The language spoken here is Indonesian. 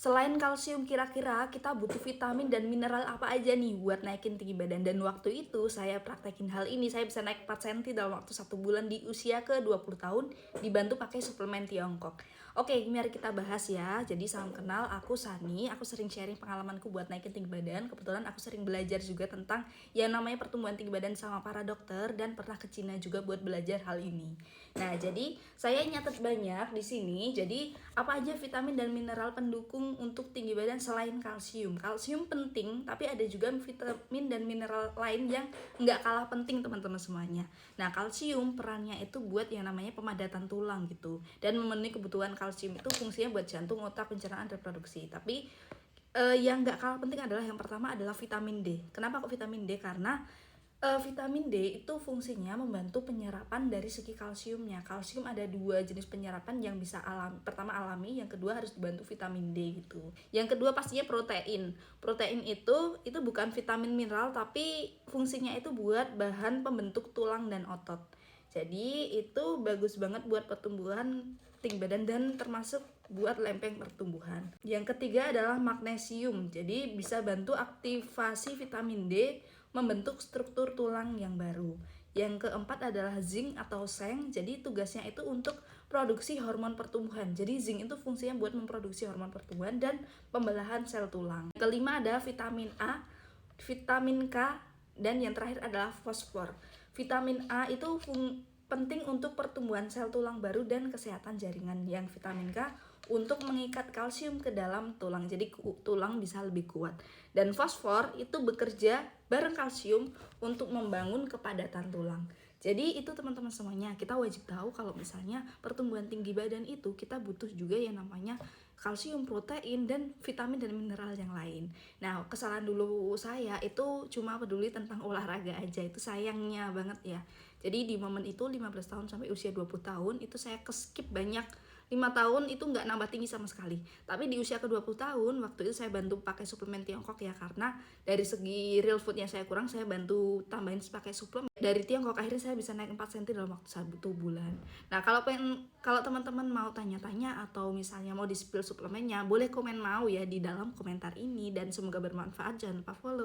Selain kalsium, kira-kira kita butuh vitamin dan mineral apa aja nih buat naikin tinggi badan? Dan waktu itu saya praktekin hal ini, saya bisa naik 4 cm dalam waktu 1 bulan di usia ke 20 tahun, dibantu pakai suplemen Tiongkok. Oke, mari kita bahas ya. Jadi salam kenal, aku Sani, aku sering sharing pengalamanku buat naikin tinggi badan. Kebetulan aku sering belajar juga tentang yang namanya pertumbuhan tinggi badan sama para dokter dan pernah ke Cina juga buat belajar hal ini. Nah, jadi saya nyatet banyak di sini. Jadi apa aja vitamin dan mineral pendukung untuk tinggi badan selain kalsium? Kalsium penting, tapi ada juga vitamin dan mineral lain yang nggak kalah penting teman-teman semuanya. Nah, kalsium perannya itu buat yang namanya pemadatan tulang gitu, dan memenuhi kebutuhan kalsium itu fungsinya buat jantung, otak, pencernaan, reproduksi. Tapi yang nggak kalah penting adalah yang pertama adalah vitamin D. Kenapa kok vitamin D? Karena vitamin D itu fungsinya membantu penyerapan dari segi kalsiumnya. Kalsium ada dua jenis penyerapan yang bisa pertama alami, yang kedua harus dibantu vitamin D gitu. Yang kedua pastinya protein. Protein itu bukan vitamin mineral, tapi fungsinya itu buat bahan pembentuk tulang dan otot. Jadi itu bagus banget buat pertumbuhan tinggi badan dan termasuk buat lempeng pertumbuhan. Yang ketiga adalah magnesium. Jadi bisa bantu aktivasi vitamin D membentuk struktur tulang yang baru. Yang keempat adalah zinc atau seng. Jadi tugasnya itu untuk produksi hormon pertumbuhan. Jadi zinc itu fungsinya buat memproduksi hormon pertumbuhan dan pembelahan sel tulang. Yang kelima ada vitamin A, vitamin K, dan yang terakhir adalah fosfor. Vitamin A itu penting untuk pertumbuhan sel tulang baru dan kesehatan jaringan. Yang vitamin K untuk mengikat kalsium ke dalam tulang, jadi tulang bisa lebih kuat. Dan fosfor itu bekerja bareng kalsium untuk membangun kepadatan tulang. Jadi itu teman-teman semuanya, kita wajib tahu kalau misalnya pertumbuhan tinggi badan itu kita butuh juga yang namanya kalsium, protein, dan vitamin dan mineral yang lain. Nah, kesalahan dulu saya itu cuma peduli tentang olahraga aja, itu sayangnya banget ya. Jadi di momen itu 15 tahun sampai usia 20 tahun itu saya skip banyak. 5 tahun itu nggak nambah tinggi sama sekali. Tapi di usia ke-20 tahun, waktu itu saya bantu pakai suplemen Tiongkok ya, karena dari segi real foodnya saya kurang, saya bantu tambahin pakai suplemen dari Tiongkok. Akhirnya saya bisa naik 4 cm dalam waktu 1 bulan. Nah, kalau teman-teman mau tanya-tanya atau misalnya mau di-spill suplemennya, boleh komen mau ya di dalam komentar ini, dan semoga bermanfaat. Jangan lupa follow.